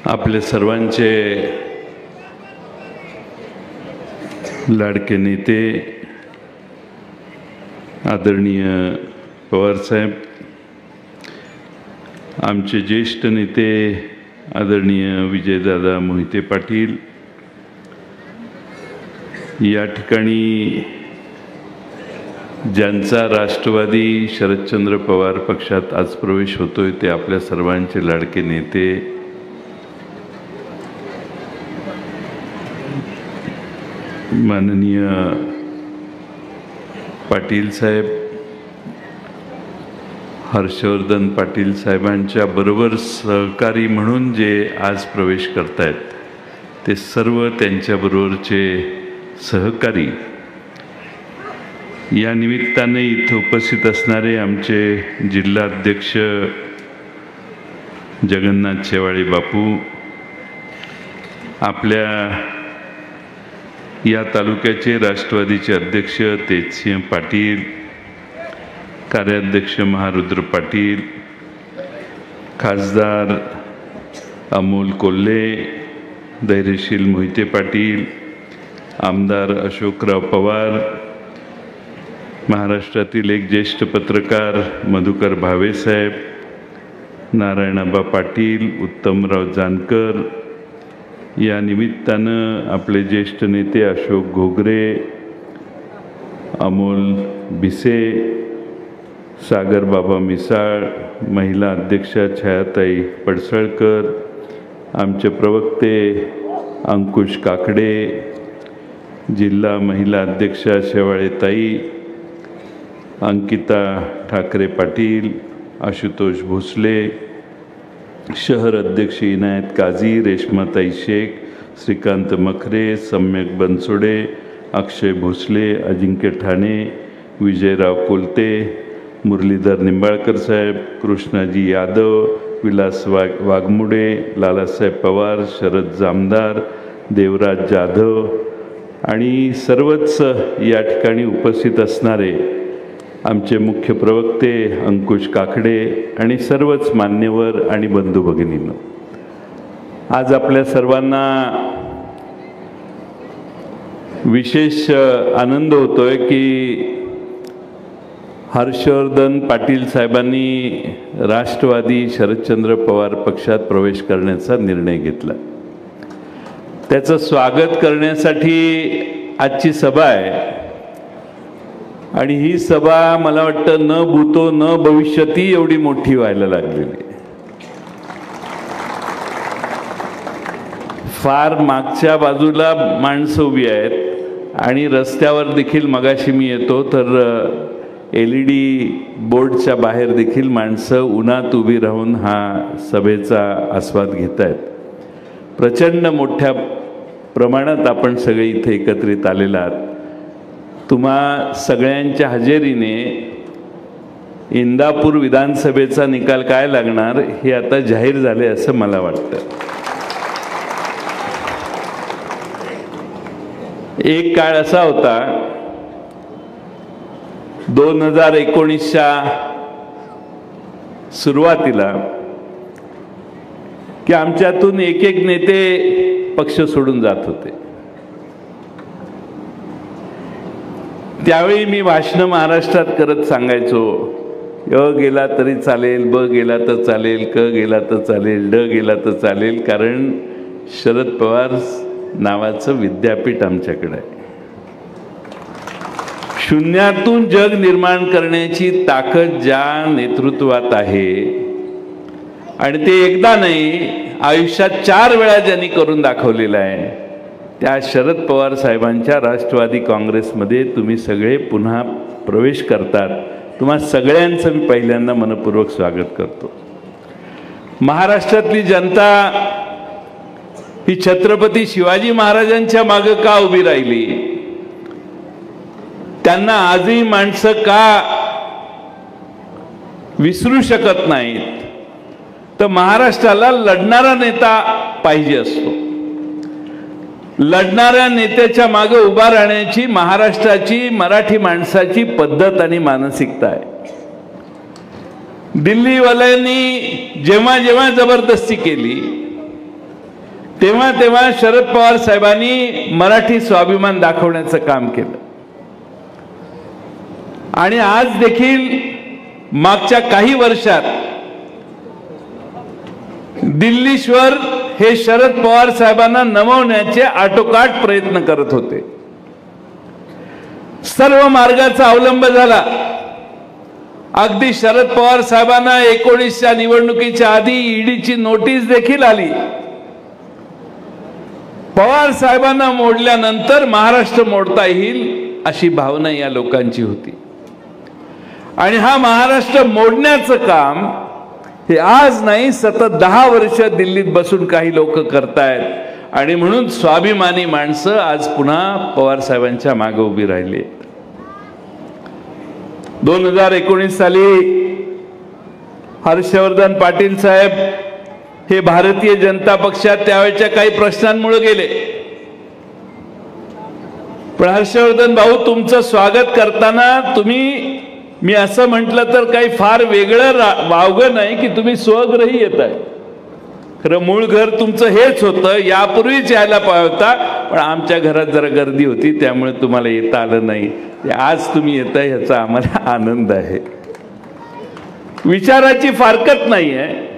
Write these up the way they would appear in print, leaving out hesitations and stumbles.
आपले सर्वांचे लाडके नेते आदरणीय पवारसाहेब, आमचे ज्येष्ठ नेते आदरणीय विजयदादा मोहिते पाटील, या ठिकाणी ज्यांचा राष्ट्रवादी शरदचंद्र पवार पक्षात आज प्रवेश होतोय ते आपल्या सर्वांचे लाडके नेते माननीय पाटील साहेब, हर्षवर्धन पाटील साहेबांच्या बरोबर सहकारी म्हणून जे आज प्रवेश करतायत ते सर्व त्यांच्याबरोबरचे सहकारी, या निमित्ताने इथं उपस्थित असणारे आमचे जिल्हाध्यक्ष जगन्नाथ शेवाळे बापू, आपल्या या तालुक्याचे राष्ट्रवादीचे अध्यक्ष तेजसिंह पाटील, कार्याध्यक्ष महारुद्र पाटील, खासदार अमोल कोल्हे, धैर्यशील मोहिते पाटील, आमदार अशोकराव पवार, महाराष्ट्रातील एक ज्येष्ठ पत्रकार मधुकर भावेसाहेब, नारायणाबा पाटील, उत्तमराव जानकर, या निमित्तानं आपले ज्येष्ठ नेते अशोक घोगरे, अमोल भिसे, सागर बाबा मिसाळ, महिला अध्यक्षा छायाताई पडसळकर, आमचे प्रवक्ते अंकुश काकडे, जिल्हा महिला अध्यक्षा शेवाळेताई, अंकिता ठाकरे पाटील, आशुतोष भोसले, शहर अध्यक्ष इनायत काझी, रेश्माताई शेख, श्रीकांत मखरे, सम्यक बनसोडे, अक्षय भोसले, अजिंक्य ठाणे, विजयराव कोलते, मुरलीधर निंबाळकर साहेब, कृष्णाजी यादव, विलास वाघमुडे, लालासाहेब पवार, शरद जामदार, देवराज जाधव आणि सर्वच या ठिकाणी उपस्थित असणारे आमचे मुख्य प्रवक्ते अंकुश काकडे आणि सर्वच मान्यवर आणि बंधू भगिनींनो, आज आपल्या सर्वांना विशेष आनंद होतोय की हर्षवर्धन पाटील साहेबांनी राष्ट्रवादी शरदचंद्र पवार पक्षात प्रवेश करण्याचा निर्णय घेतला। त्याचं स्वागत करण्यासाठी आजची सभा आहे आणि ही सभा मला वाटतं न भूतो न भविष्यती एवढी मोठी व्हायला लागलेली आहे। फार मागच्या बाजूला माणसं उभी आहेत आणि रस्त्यावर देखील मगाशी मी येतो तर LED बोर्डच्या बाहेर देखील माणसं उन्हात उभी राहून हा सभेचा आस्वाद घेत आहेत। प्रचंड मोठ्या प्रमाणात आपण सगळे इथे एकत्रित आलेला आहात। तुम्हा सगळ्यांच्या हजेरीने इंदापूर विधानसभेचा निकाल काय लागणार हे आता जाहीर झाले असं मला वाटतं। एक काळ असा होता 2019च्या सुरुवातीला की आमच्यातून एक एक नेते पक्ष सोडून जात होते। त्यावेळी मी भाषण महाराष्ट्रात करत सांगायचो, य गेला तरी चालेल, ब गेला तर चालेल, क गेला तर चालेल, ड गेला तर चालेल, कारण शरद पवार नावाचं विद्यापीठ आमच्याकडे आहे। शून्यातून जग निर्माण करण्याची ताकद ज्या नेतृत्वात आहे आणि ते एकदा नाही आयुष्यात 4 वेळा ज्यांनी करून दाखवलेलं आहे, त्या शरद पवार साहेबांच्या राष्ट्रवादी काँग्रेसमध्ये तुम्ही सगळे पुन्हा प्रवेश करतात। तुम्हा सगळ्यांचं मी पहिल्यांदा मनपूर्वक स्वागत करतो। महाराष्ट्रातली जनता ही छत्रपती शिवाजी महाराजांच्या मागे का उभी राहिली, त्यांना आजही माणसं का विसरू शकत नाहीत, तर महाराष्ट्राला लढणारा नेता पाहिजे असतो। लढणाऱ्या नेत्याच्या मागे उभा राहण्याची महाराष्ट्राची मराठी माणसाची पद्धत आणि मानसिकता आहे। दिल्लीवाल्यांनी जेव्हा जेव्हा जबरदस्ती केली तेव्हा शरद पवार साहेबांनी मराठी स्वाभिमान दाखवण्याचं काम केलं आणि आज देखील मागच्या काही वर्षात दिल्लीश्वर हे शरद पवार साहेबांना नमवण्याचे आटोकाट प्रयत्न करत होते। सर्व मार्गाचा अवलंब झाला। अगदी शरद पवार साहेबांना 19च्या निवडणुकीच्या आधी ईडीची नोटीस देखील आली। पवार साहेबांना मोडल्यानंतर महाराष्ट्र मोडता येईल अशी भावना या लोकांची होती आणि हा महाराष्ट्र मोडण्याचं काम हे आज नाही सतत 10 वर्ष दिल्लीत बसून काही लोक करतायत आणि म्हणून स्वाभिमानी माणसं आज पुन्हा पवार साहेबांच्या मागे उभी राहिली। 2019 साली हर्षवर्धन पाटील साहेब हे भारतीय जनता पक्षात त्यावेळच्या काही प्रश्नांमुळे गेले, पण हर्षवर्धन भाऊ तुमचं स्वागत करताना तुम्ही मी असं म्हटलं तर काही फार वेगळं वावगं नाही की तुम्ही स्वगृही येताय। खरं मूळ घर तुमचं हेच होतं, यापूर्वीच यायला पाहिजे होता, पण आमच्या घरात जरा गर्दी होती त्यामुळे तुम्हाला येता आलं नाही। आज तुम्ही येताय ह्याचा आम्हाला आनंद आहे। विचाराची फारकत नाही आहे।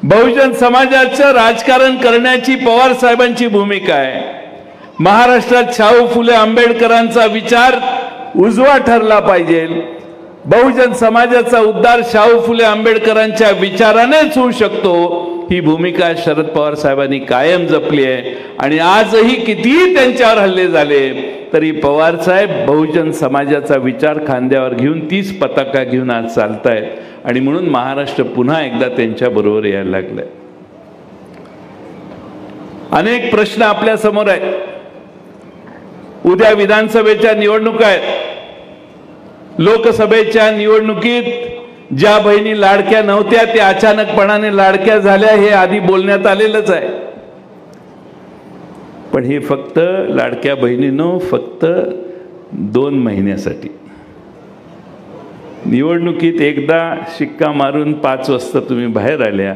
बहुजन समाजाचं राजकारण करण्याची पवार साहेबांची भूमिका आहे। महाराष्ट्रात शाहू फुले आंबेडकरांचा विचार उजवा ठरला पाहिजे। बहुजन समाजाचा उद्धार शाहू फुले आंबेडकरांच्या विचारानेच होऊ शकतो, ही भूमिका शरद पवार साहेबांनी कायम जपली आहे आणि आजही कितीही त्यांच्यावर हल्ले झाले तरी पवार साहेब बहुजन समाजाचा विचार खांद्यावर घेऊन तीच पताका घेऊन आज चालतायत आणि म्हणून महाराष्ट्र पुन्हा एकदा त्यांच्या बरोबर यायला लागलाय। अनेक प्रश्न आपल्या समोर आहेत। उद्या विधानसभेच्या निवडणुका आहेत। लोकसभेच्या निवडणुकीत ज्या बहिणी लाडक्या नव्हत्या त्या अचानकपणाने लाडक्या झाल्या हे आधी बोलण्यात आलेलंच आहे, पण हे फक्त लाडक्या बहिणींनो फक्त 2 महिन्यासाठी। निवडणुकीत एकदा शिक्का मारून 5 वाजता तुम्ही बाहेर आल्या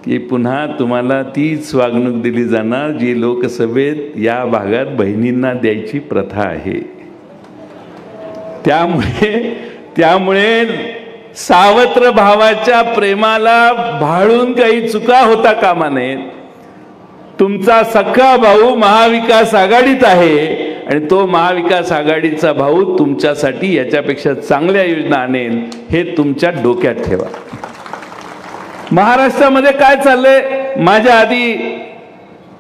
की पुन्हा तुम्हाला तीच वागणूक दिली जाणार जी लोकसभेत या भागात बहिणींना द्यायची प्रथा आहे। त्यामुळे सावत्र भावाच्या प्रेमाला भाळून काही चुका होता कामा नयेत। तुमचा सख्खा भाऊ महाविकास आघाडीत आहे आणि तो महाविकास आघाडीचा भाऊ तुमच्यासाठी याच्यापेक्षा चांगल्या योजना आणेल हे तुमच्या डोक्यात ठेवा। महाराष्ट्रामध्ये काय चाललंय माझ्या आधी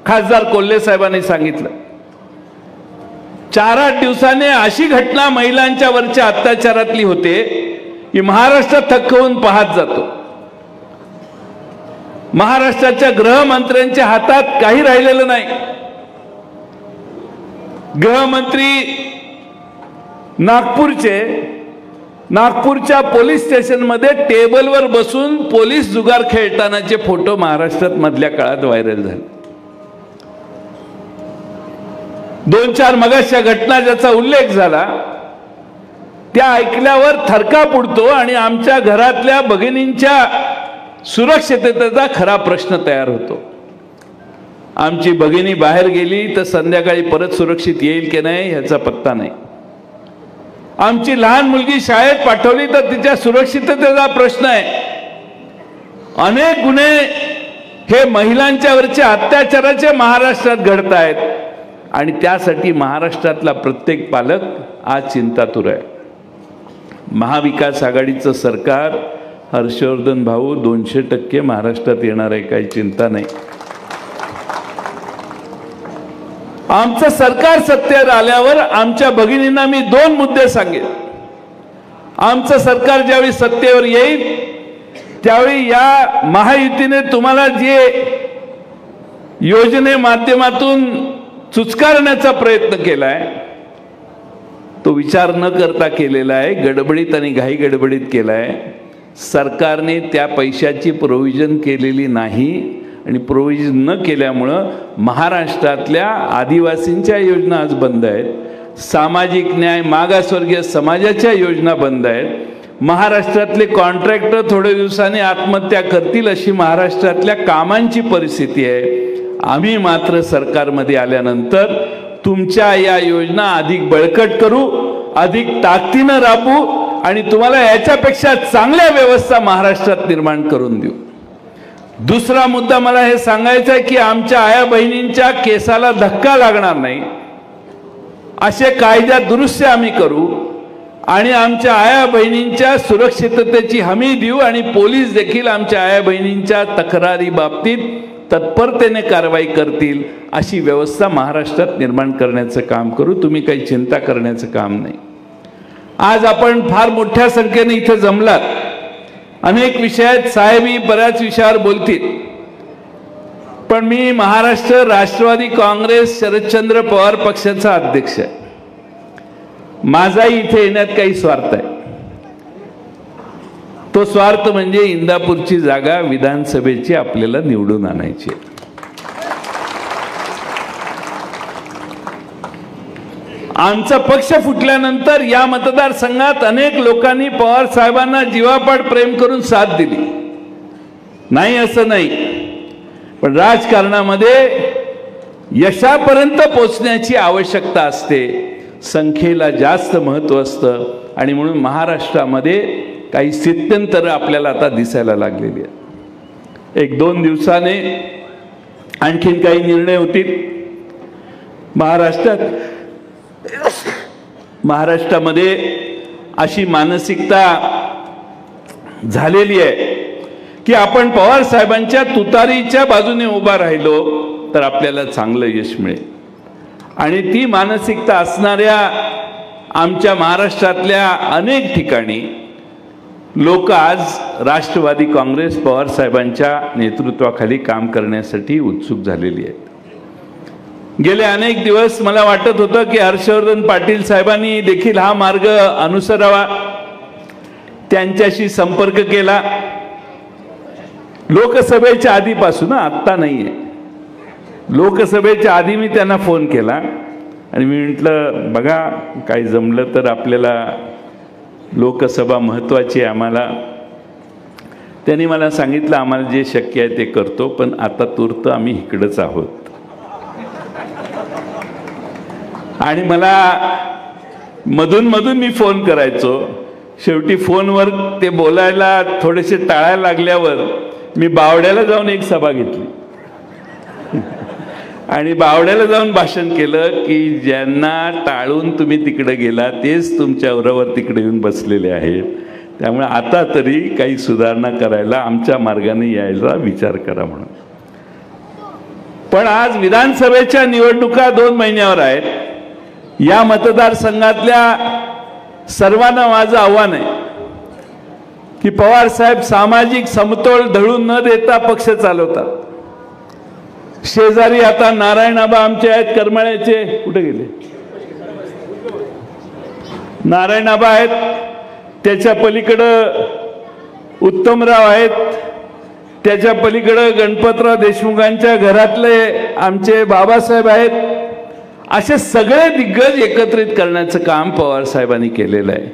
खासदार कोल्हे साहेबांनी सांगितलं। 4-8 दिवसाने अशी घटना महिलांच्या वरच्या अत्याचारातली होते की महाराष्ट्र थक्क होऊन पाहत जातो। महाराष्ट्राच्या गृहमंत्र्यांच्या हातात काही राहिलेलं नाही। गृहमंत्री नागपूरच्या पोलीस स्टेशनमध्ये टेबलवर बसून पोलीस जुगार खेळतानाचे फोटो महाराष्ट्रात मधल्या काळात व्हायरल झाले। 2-4 मगाच्या घटना ज्याचा उल्लेख झाला त्या ऐकल्यावर थरकाप उडतो आणि आमच्या घरातल्या भगिनींच्या सुरक्षिततेचा खरा प्रश्न तयार होतो। आमची भगिनी बाहेर गेली तर संध्याकाळी परत सुरक्षित येईल की नाही ह्याचा पत्ता नाही। आमची लहान मुलगी शाळेत पाठवली तर तिच्या सुरक्षिततेचा प्रश्न आहे। अनेक गुन्हे हे महिलांच्यावरचे अत्याचाराचे महाराष्ट्रात घडत आहेत आणि त्यासाठी महाराष्ट्रातला प्रत्येक पालक आज चिंतातुर आहे। महाविकास आघाडीचं सरकार हर्षवर्धन भाऊ 200% महाराष्ट्रात येणार आहे, काही चिंता नाही। आमचं सरकार सत्तेवर आल्यावर आमच्या भगिनींना मी 2 मुद्दे सांगेन। आमचं सरकार ज्यावेळी सत्तेवर येईल त्यावेळी या महायुतीने तुम्हाला जे योजने माध्यमातून चुचकारण्याचा प्रयत्न केलाय तो विचार न करता केलेला आहे, गडबडीत आणि घाई गडबडीत केलाय। सरकारने त्या पैशाची प्रोव्हिजन केलेली नाही आणि प्रोव्हिजन न केल्यामुळं महाराष्ट्रातल्या आदिवासींच्या योजना आज बंद आहेत। सामाजिक न्याय मागासवर्गीय समाजाच्या योजना बंद आहेत। महाराष्ट्रातले कॉन्ट्रॅक्टर थोड्या दिवसांनी आत्महत्या करतील अशी महाराष्ट्रातल्या कामांची परिस्थिती आहे। आम्ही मात्र सरकारमध्ये आल्यानंतर तुमच्या या योजना अधिक बळकट करू, अधिक ताकदीनं राबवू आणि तुम्हाला याच्यापेक्षा चांगल्या व्यवस्था महाराष्ट्रात निर्माण करून देऊ. दुसरा मुद्दा मला हे सांगायचं आहे की आमच्या आया बहिणींच्या केसाला धक्का लागणार नाही असे कायदा दुरुस्ती आम्ही करू आणि आमच्या आया बहिणींच्या सुरक्षिततेची हमी देऊ आणि पोलीस देखील आमच्या आया बहिणींच्या तक्रारी बाबतीत तत्परतेने कारवाई करतील अशी व्यवस्था महाराष्ट्रात निर्माण करण्याचं काम करू. तुम्ही काही चिंता करण्याचं काम नाही. आज आपण फार मोठ्या संख्येने इथे जमलात. अनेक विषयात साहेबही बऱ्याच विषयावर बोलतील, पण मी महाराष्ट्र राष्ट्रवादी काँग्रेस शरदचंद्र पवार पक्षाचा अध्यक्ष आहे. माझाही इथे येण्यात काही स्वार्थ आहे. तो स्वार्थ म्हणजे इंदापूरची जागा विधानसभेची आपल्याला निवडून आणायची. आमचा पक्ष फुटल्यानंतर या मतदारसंघात अनेक लोकांनी पवार साहेबांना जीवापाड प्रेम करून साथ दिली, नाही असं नाही, पण राजकारणामध्ये यशापर्यंत पोहोचण्याची आवश्यकता असते. संख्येला जास्त महत्त्व असतं आणि म्हणून महाराष्ट्रामध्ये काही स्थित्यंतर आपल्याला आता दिसायला लागलेली आहे. 1-2 दिवसाने आणखीन काही निर्णय होतील. महाराष्ट्रामध्ये अशी मानसिकता झालेली आहे की आपण पवार साहेबांच्या तुतारीच्या बाजूने उभा राहिलो तर आपल्याला चांगलं यश मिळेल. आणि ती मानसिकता असणाऱ्या आमच्या महाराष्ट्रातल्या अनेक ठिकाणी लोक आज राष्ट्रवादी काँग्रेस पवार साहेबांच्या नेतृत्वाखाली काम करण्यासाठी उत्सुक झालेली आहेत. गेले अनेक दिवस मला वाटत होतं की हर्षवर्धन पाटील साहेबांनी देखील हा मार्ग अनुसरावा, त्यांच्याशी संपर्क केला. लोकसभेच्या आधीपासून, आत्ता नाहीये, लोकसभेच्या आधी मी त्यांना फोन केला आणि मी म्हटलं बघा काही जमलं तर आपल्याला लोकसभा महत्त्वाची आहे आम्हाला. त्यांनी मला सांगितलं आम्हाला जे शक्य आहे ते करतो, पण आता तूर्त आम्ही इकडंच आहोत. आणि मला मधून मधून मी फोन करायचो. शेवटी फोनवर ते बोलायला थोडेसे टाळायला लागल्यावर मी बावड्याला जाऊन एक सभा घेतली आणि बावड्याला जाऊन भाषण केलं की ज्यांना टाळून तुम्ही तिकडे गेला तेच तुमच्या उरावर तिकडे येऊन बसलेले आहेत, त्यामुळे आता तरी काही सुधारणा करायला आमच्या मार्गाने यायला विचार करा म्हणून. पण आज विधानसभेच्या निवडणुका 2 महिन्यावर आहेत. या मतदारसंघातल्या सर्वांना माझं आव्हान आहे की पवार साहेब सामाजिक समतोल ढळून न देता पक्ष चालवतात. शेजारी आता नारायणाबा आमचे आहेत करमाळ्याचे, कुठे गेले नारायणाबा आहेत, त्याच्या पलीकडं उत्तमराव आहेत, त्याच्या पलीकडं गणपतराव देशमुखांच्या घरातले आमचे बाबासाहेब आहेत. असे सगळे दिग्गज एकत्रित करण्याचं काम पवार साहेबांनी केलेलं आहे.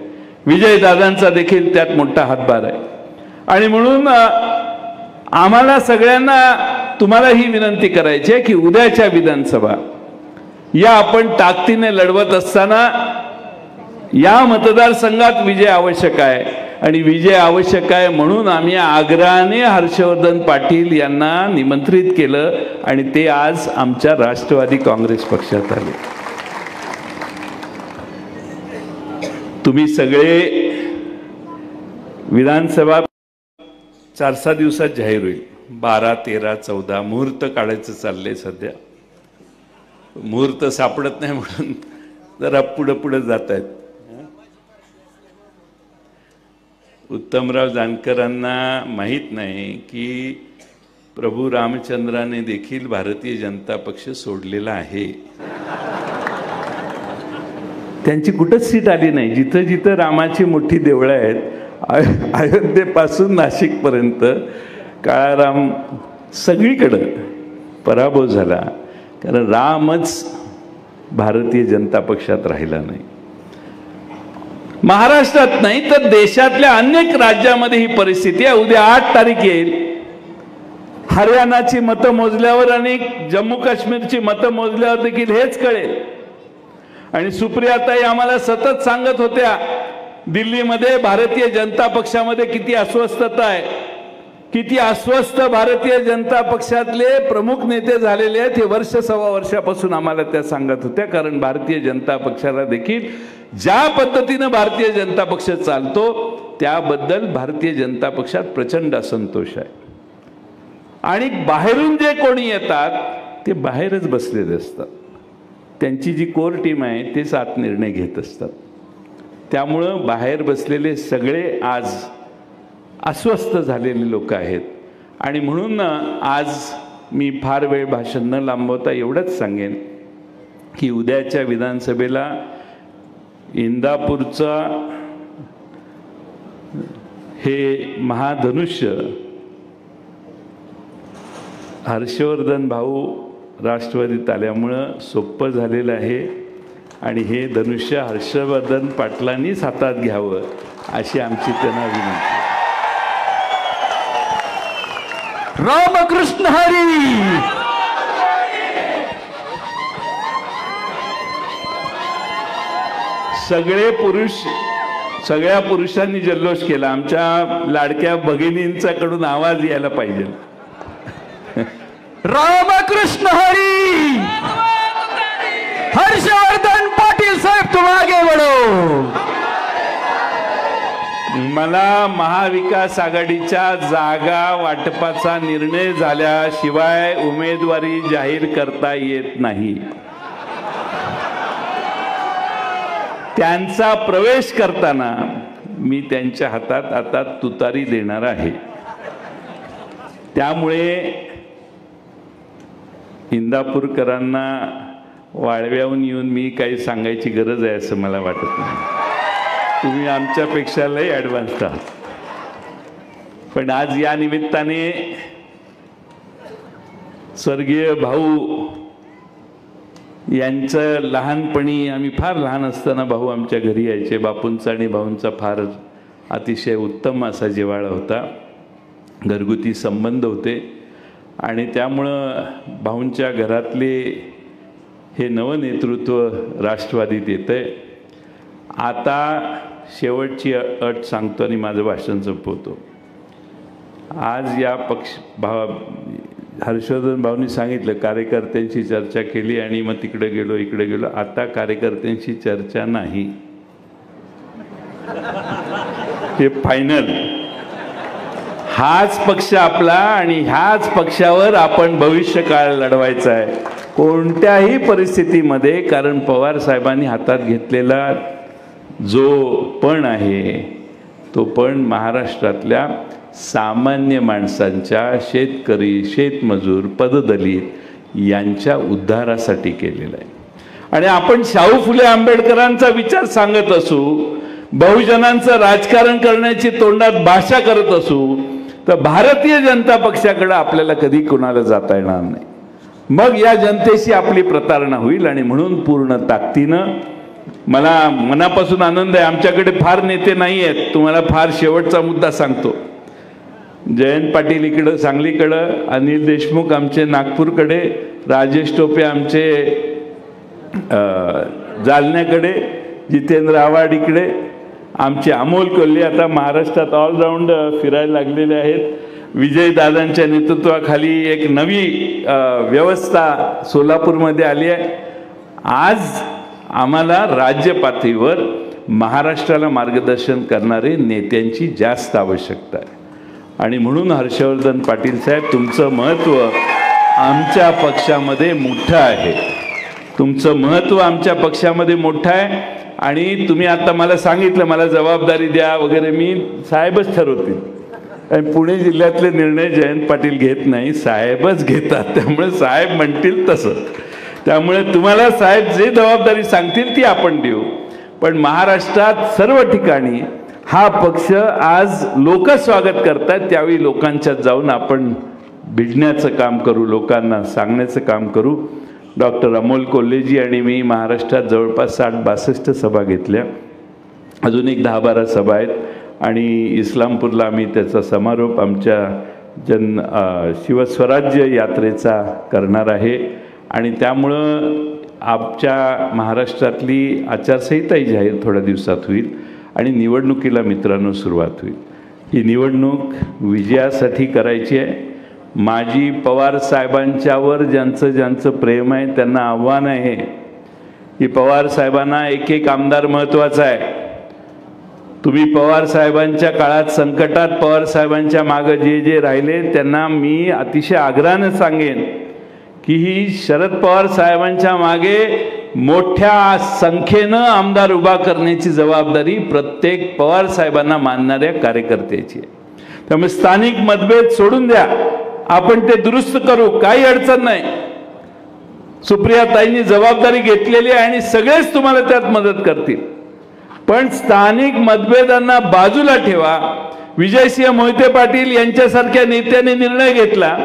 विजयदादांचा देखील त्यात मोठा हातभार आहे. आणि म्हणून आम्हाला सगळ्यांना तुम्हाला ही विनंती करायची आहे की उद्याच्या विधानसभा या आपण ताकदीने लढवत असताना या मतदारसंघात विजय आवश्यक आहे आणि विजय आवश्यक आहे म्हणून आम्ही आग्रहाने हर्षवर्धन पाटील यांना निमंत्रित केलं आणि ते आज आमच्या राष्ट्रवादी काँग्रेस पक्षात आले. तुम्ही सगळे विधानसभा 4-6 दिवसात जाहीर होईल. 12, 13, 14 मुहूर्त काढायचं चाललंय. सध्या मुहूर्त सापडत नाही म्हणून जरा पुढे जात आहेत. उत्तमराव जानकरांना माहीत नाही की प्रभू रामचंद्राने देखील भारतीय जनता पक्ष सोडलेला आहे. त्यांची कुठंच सीट आली नाही. जिथं जिथं रामाची मोठी देवळं आहेत अयोध्येपासून नाशिकपर्यंत काळाराम सगळीकडं पराभव झाला, कारण रामच भारतीय जनता पक्षात राहिला नाही. महाराष्ट्रात नाही तर देशातल्या अनेक राज्यामध्ये ही परिस्थिती आहे. उद्या 8 तारीख येईल, हरियाणाची मतं मोजल्यावर आणि जम्मू काश्मीरची मतं मोजल्यावर देखील हेच कळेल। आणि सुप्रियाताई आम्हाला सतत सांगत होत्या दिल्लीमध्ये भारतीय जनता पक्षामध्ये किती अस्वस्थता आहे, किती अस्वस्थ भारतीय जनता पक्षातले प्रमुख नेते झालेले आहेत हे वर्ष सव्वा वर्षापासून आम्हाला त्या सांगत होत्या। कारण भारतीय जनता पक्षाला देखील ज्या पद्धतीने भारतीय जनता पक्ष चालतो त्याबद्दल भारतीय जनता पक्षात प्रचंड असंतोष आहे। आणि बाहेरून जे कोणी येतात ते बाहेरच बसलेले असतात, त्यांची जी कोर टीम आहे तेच आत निर्णय घेत असतात। त्यामुळं बाहेर बसलेले सगळे आज अस्वस्थ झालेले लोक आहेत। आणि म्हणून आज मी फार वेळ भाषण न लांबवता एवढंच सांगेन की उद्याच्या विधानसभेला इंदापूरचा हे महाधनुष्य हर्षवर्धन भाऊ राष्ट्रवादीत आल्यामुळं सोपं झालेलं आहे आणि हे धनुष्य हर्षवर्धन पाटलांनीच हातात घ्यावं अशी आमची त्यांना विनंती। रामकृष्ण हरी। सगळ्या पुरुषांनी जल्लोष केला, आमच्या लाडक्या भगिनींच्याकडून आवाज यायला पाहिजे। रामकृष्ण हरी। हर्षवर्धन पाटील साहेब तुम आगे बढ़ो। मला महाविकास आघाडीच्या जागा वाटपाचा निर्णय झाल्याशिवाय उमेदवारी जाहीर करता येत नाही। त्यांचा प्रवेश करताना मी त्यांच्या हातात आता तुतारी देणार आहे। त्यामुळे इंदापूरकरांना वाळव्याहून येऊन मी काही सांगायची गरज आहे असं मला वाटत नाही। तुम्ही आमच्यापेक्षा लय ॲडव्हान्स आहात। पण आज या निमित्ताने स्वर्गीय भाऊ यांचं लहानपणी, आम्ही फार लहान असताना भाऊ आमच्या घरी यायचे। बापूंचा आणि भाऊंचा फार अतिशय उत्तम असा जिव्हाळा होता, घरगुती संबंध होते। आणि त्यामुळं भाऊंच्या घरातले हे नवनेतृत्व राष्ट्रवादीत येतंय। आता शेवटची अट सांगतो आणि माझं भाषण संपवतो। आज या हर्षवर्धन भाऊंनी सांगितलं कार्यकर्त्यांशी चर्चा केली आणि मग तिकडे गेलो इकडे गेलो। आता कार्यकर्त्यांशी चर्चा नाही, हे फायनल। हाच पक्ष आपला आणि ह्याच पक्षावर आपण भविष्यकाळ लढवायचा आहे कोणत्याही परिस्थितीमध्ये। कारण पवार साहेबांनी हातात घेतलेला जो पण आहे तो पण महाराष्ट्रातल्या सामान्य माणसांच्या, शेतकरी, शेतमजूर, पददलित यांच्या उद्धारासाठी केलेला आहे। आणि आपण शाहू फुले आंबेडकरांचा विचार सांगत असू, बहुजनांचं राजकारण करण्याची तोंडात भाषा करत असू, तर भारतीय जनता पक्षाकडे आपल्याला कधी कोणाला जाता येणार नाही। मग या जनतेशी आपली प्रतारणा होईल। आणि म्हणून पूर्ण ताकदीनं मला मनापासून आनंद आहे, आमच्याकडे फार नेते नाही आहेत। तुम्हाला फार शेवटचा मुद्दा सांगतो, जयंत पाटील इकडं सांगलीकडं, अनिल देशमुख आमचे नागपूरकडे, राजेश टोपे आमचे जालन्याकडे, जितेंद्र आव्हाड इकडे, आमचे अमोल कोल्हे आता महाराष्ट्रात ऑलराऊंड फिरायला लागलेले आहेत। विजयदादांच्या नेतृत्वाखाली एक नवी व्यवस्था सोलापूरमध्ये आली आहे। आज आम्हाला राज्य पातळीवर महाराष्ट्राला मार्गदर्शन करणारे नेत्यांची जास्त आवश्यकता आहे। आणि म्हणून हर्षवर्धन पाटील साहेब, तुमचं महत्त्व आमच्या पक्षामध्ये मोठं आहे, तुमचं महत्त्व आमच्या पक्षामध्ये मोठं आहे। आणि तुम्ही आता मला सांगितलं मला जबाबदारी द्या वगैरे, मी साहेबच ठरवतील। आणि पुणे जिल्ह्यातले निर्णय जयंत पाटील घेत नाही, साहेबच घेतात। त्यामुळे साहेब म्हणतील तसं, त्यामुळे तुम्हाला साहेब जे जबाबदारी सांगतील ती आपण देऊ। पण महाराष्ट्रात सर्व ठिकाणी हा पक्ष आज लोक स्वागत करतात, त्यावेळी लोकांच्यात जाऊन आपण भिडण्याचं काम करू, लोकांना सांगण्याचं काम करू। डॉक्टर अमोल कोल्हेजी आणि मी महाराष्ट्रात जवळपास 60-62 सभा घेतल्या, अजून एक 10-12 सभा आहेत। आणि इस्लामपूरला आम्ही त्याचा समारोप आमच्या शिवस्वराज्य यात्रेचा करणार आहे आणि त्यामुळं आमच्या महाराष्ट्रातली आचारसंहिताही जाहीर थोड्या दिवसात होईल आणि निवडणुकीला मित्रांनो सुरुवात होईल। ही निवडणूक विजयासाठी करायची आहे। माजी पवार साहेबांच्यावर ज्यांचं प्रेम आहे त्यांना आव्हान आहे की पवार साहेबांना एक एक आमदार महत्त्वाचा आहे। तुम्ही पवार साहेबांच्या काळात संकटात पवार साहेबांच्या मागे जे राहिले त्यांना मी अतिशय आग्रहाने सांगेन की ही शरद पवार साहेबांच्या मागे मोठ्या संख्येनं आमदार उभा करण्याची जबाबदारी प्रत्येक पवार साहेबांना मानणाऱ्या कार्यकर्त्याची आहे। त्यामुळे स्थानिक मतभेद सोडून द्या, आपण ते दुरुस्त करू, काही अडचण नाही। सुप्रियाताईंनी जबाबदारी घेतलेली आहे आणि सगळेच तुम्हाला त्यात मदत करतील, पण स्थानिक मतभेदांना बाजूला ठेवा। विजयसिंह मोहिते पाटील यांच्यासारख्या नेत्याने निर्णय घेतला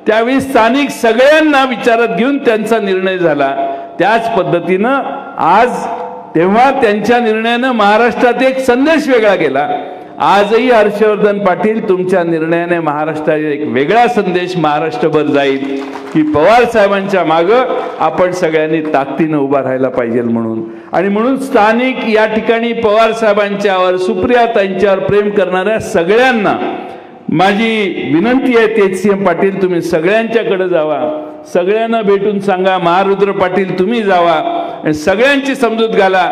त्यावेळी स्थानिक सगळ्यांना विचारात घेऊन त्यांचा निर्णय झाला। त्याच पद्धतीनं आज तेव्हा त्यांच्या निर्णयाने महाराष्ट्रात एक संदेश वेगळा गेला। आजही हर्षवर्धन पाटील तुमच्या निर्णयाने महाराष्ट्रात एक वेगळा संदेश महाराष्ट्रभर जाईल की पवार साहेबांच्या मागे आपण सगळ्यांनी ताकदीने उभा राहायला पाहिजे म्हणून स्थानिक या ठिकाणी पवार साहेबांच्यावर सुप्रियाताईंच्यावर प्रेम करणाऱ्या सगळ्यांना माझी विनंती आहे तेजसिंह पाटील तुम्ही सगळ्यांच्याकडे जावा, सगळ्यांना भेटून सांगा, महारुद्र पाटील तुम्ही जावा आणि सगळ्यांची समजूत घाला।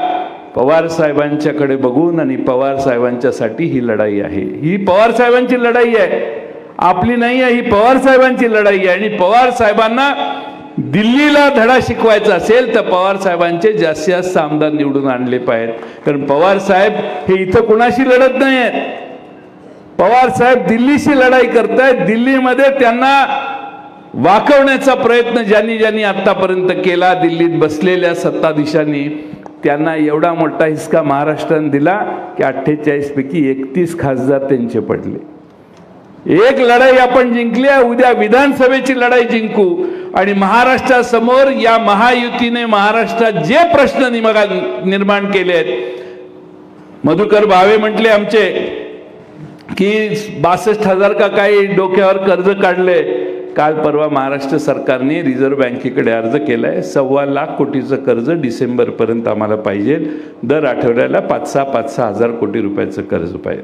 पवार साहेबांच्याकडे बघून आणि पवार साहेबांच्यासाठी ही लढाई आहे। ही पवार साहेबांची लढाई आहे, आपली नाही आहे, ही पवार साहेबांची लढाई आहे। आणि पवार साहेबांना दिल्लीला धडा शिकवायचा असेल तर पवार साहेबांचे जास्तीत जास्त आमदार निवडून आणले पाहिजेत, कारण पवार साहेब हे इथं कुणाशी लढत नाही आहेत। पवार साहेब दिल्लीशी लढाई करतायत। दिल्लीमध्ये त्यांना वाकवण्याचा प्रयत्न ज्यांनी आतापर्यंत केला, दिल्लीत बसलेल्या सत्ताधीशांनी त्यांना एवढा मोठा हिसका महाराष्ट्राने दिला की 48 पैकी 31 खासदार त्यांचे पडले। एक लढाई आपण जिंकली आहे, उद्या विधानसभेची लढाई जिंकू आणि महाराष्ट्रासमोर या महायुतीने महाराष्ट्रात जे प्रश्न निर्माण केले आहेत, मधुकर भावे म्हटले आमचे की 62,000 का काही डोक्यावर कर्ज काढले। काल परवा महाराष्ट्र सरकारने रिझर्व्ह बँकेकडे अर्ज केलाय, 1.25 लाख कोटीचं कर्ज डिसेंबर पर्यंत आम्हाला पाहिजे। दर आठवड्याला 5-6 हजार कोटी रुपयाचं कर्ज पाहिजे,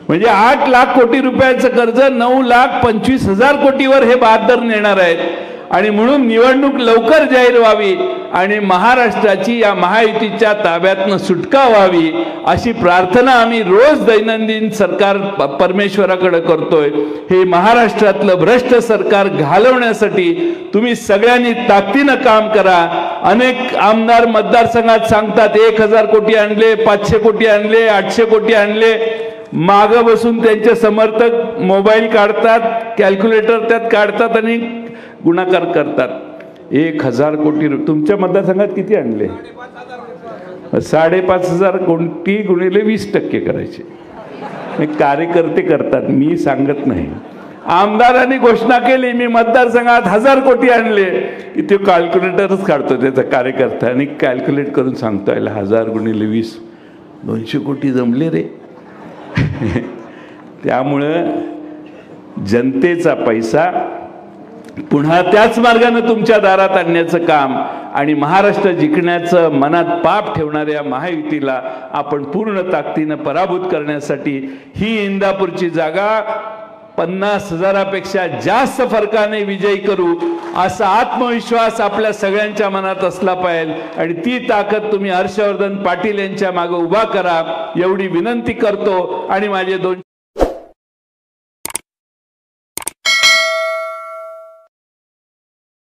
म्हणजे 8 लाख कोटी रुपयाचं कर्ज 9,25,000 कोटीवर हे बहादर नेणार आहेत। आणि म्हणून निवडणूक लवकर जाहीर व्हावी आणि महाराष्ट्राची या महायुतीच्या ताब्यातनं सुटका व्हावी अशी प्रार्थना आम्ही रोज दैनंदिन सरकार परमेश्वराकडे करतोय। हे महाराष्ट्रातलं भ्रष्ट सरकार घालवण्यासाठी तुम्ही सगळ्यांनी ताकदीनं काम करा। अनेक आमदार मतदारसंघात सांगतात 1,000 कोटी आणले, 500 कोटी आणले, 800 कोटी आणले, मागं बसून त्यांचे समर्थक मोबाईल काढतात, कॅल्क्युलेटर त्यात काढतात आणि गुणाकार करतात। 1,000 कोटी तुमच्या मतदारसंघात किती आणले? 5,500 कोटी गुणिले 20% करायचे। कार्यकर्ते करतात, मी सांगत नाही। आमदारांनी घोषणा केली मी मतदारसंघात 1,000 कोटी आणले की तो कॅल्क्युलेटरच काढतो त्याचा कार्यकर्ता आणि कॅल्क्युलेट करून सांगतो 1,000 गुणिले 20 200 कोटी जमले रे। त्यामुळं जनतेचा पैसा पुन्हा त्याच मार्गाने तुमच्या दारात आणण्याचं काम आणि महाराष्ट्र जिंकण्याचं मनात पाप ठेवणाऱ्या महायुतीला आपण पूर्ण ताकदीने पराभूत करण्यासाठी ही इंदापूरची जागा 50,000पेक्षा जास्त फरकाने विजयी करू असा आत्मविश्वास आपल्या सगळ्यांच्या मनात असला पाहिजे आणि ती ताकद तुम्ही हर्षवर्धन पाटील यांच्या मागे उभा करा एवढी विनंती करतो। आणि माझे 2